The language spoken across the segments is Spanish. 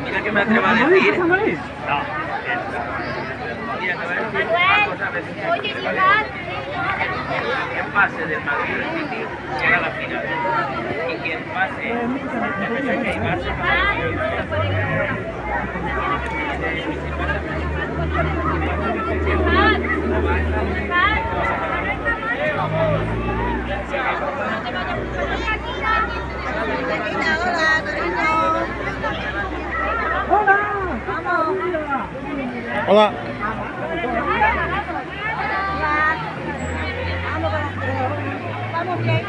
Mira que me atrevo a decir. No. Mira, te voy a decir una cosa. Quien pase del Madrid al City llega a la final. Y quien pase del PSG y Barça para la Hola. Vamos bien,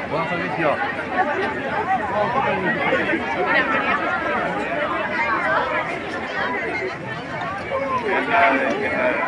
Buon servizio. Gracias.